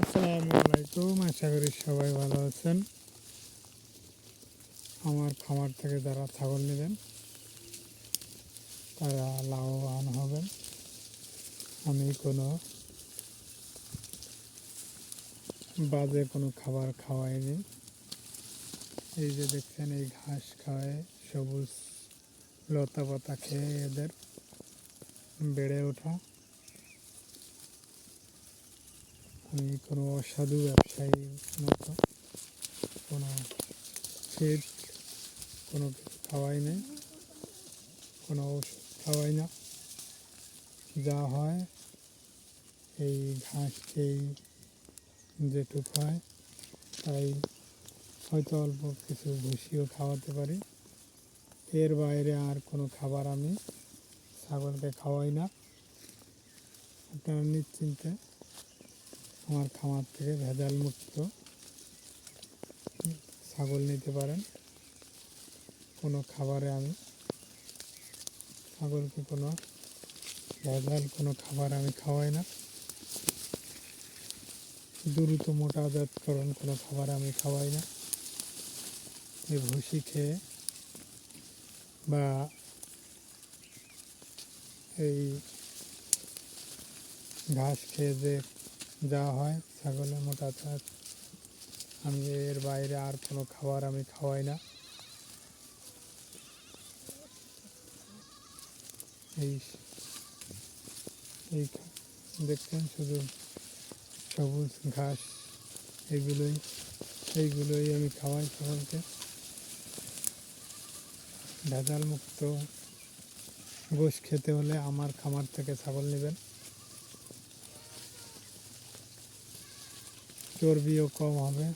আসসালামু আলাইকুম, আশা করি সবাই ভালো আছেন। আমার খামার থেকে যারা ছাগল নেবেন তারা লাভবান হবেন। আমি কোনো বাজে কোনো খাবার খাওয়াইনি। এই যে দেখছেন, এই ঘাস খাওয়ায়, সবুজ লতা পাতা খেয়ে এদের বেড়ে ওঠা। আমি কোনো অসাধু ব্যবসায়ীর মতো কোনো ফিড কোনো কিছু খাওয়াই নেই, কোনো ওষুধ খাওয়াই না। যা হয় এই ঘাস খেয়েই যেটুক হয়, তাই হয়তো অল্প কিছু ভুসিও খাওয়াতে পারি। এর বাইরে আর কোনো খাবার আমি ছাগলকে খাওয়াই না। আপনারা নিশ্চিন্তে আমার খামার থেকে ভেজাল মুক্ত ছাগল নিতে পারেন। কোনো খাবারে আমি ছাগলকে কোনো ভেজাল কোনো খাবার আমি খাওয়াই না। দ্রুত মোটাজাতকরণ কোনো খাবার আমি খাওয়াই না। এই ভুসি খেয়ে বা এই ঘাস খেয়ে যে যা হয় ছাগলের মোটাজাত, আমি এর বাইরে আর কোনো খাবার আমি খাওয়াই না। এই এই দেখছেন শুধু সবুজ ঘাস, এইগুলোই আমি খাওয়াই ছাগলকে। ভেজাল মুক্ত গোশ খেতে হলে আমার খামার থেকে ছাগল নেবেন। চর্বিও কম হবে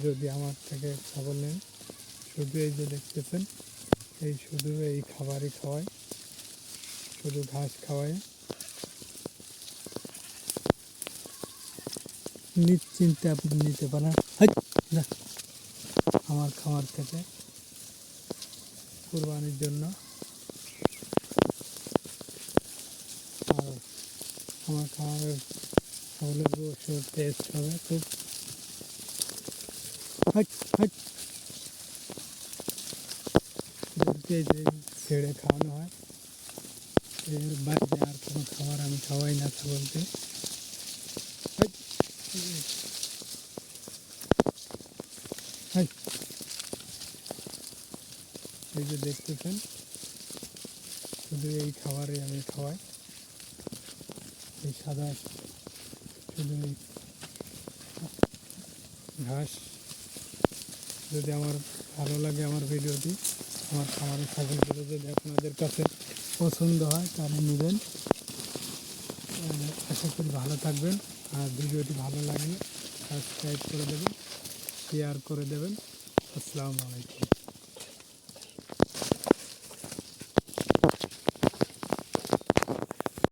যদি আমার থেকে ছাগল নেন। শুধু এই যে দেখতেছেন, শুধু এই খাবারই খাওয়াই, শুধু ঘাস খাওয়াই। নিশ্চিন্তে আপনি নিতে পারেন আমার খামার থেকে কুরবানির জন্য। আর আমার খামারের ছাগলের গোশত টেস্ট হবে খুব। যে ছেড়ে খাওয়ানো হয়, এর বাইরে আর কোনো খাবার আমি খাওয়াই না ছাগলকে। এই যে দেখতেছেন, শুধু এই খাবারই আমি খাওয়াই। এই সাদা শুধু এই ঘাস। যদি আমার ভালো লাগে আমার ভিডিওটি, আমার খামারের ছাগলগুলো যদি আপনাদের কাছে পছন্দ হয় তাহলে নেবেন। আশা করি ভালো থাকবেন। আর ভিডিওটি ভালো লাগলে সাবস্ক্রাইব করে দেবেন, শেয়ার করে দেবেন। আসসালামু আলাইকুম।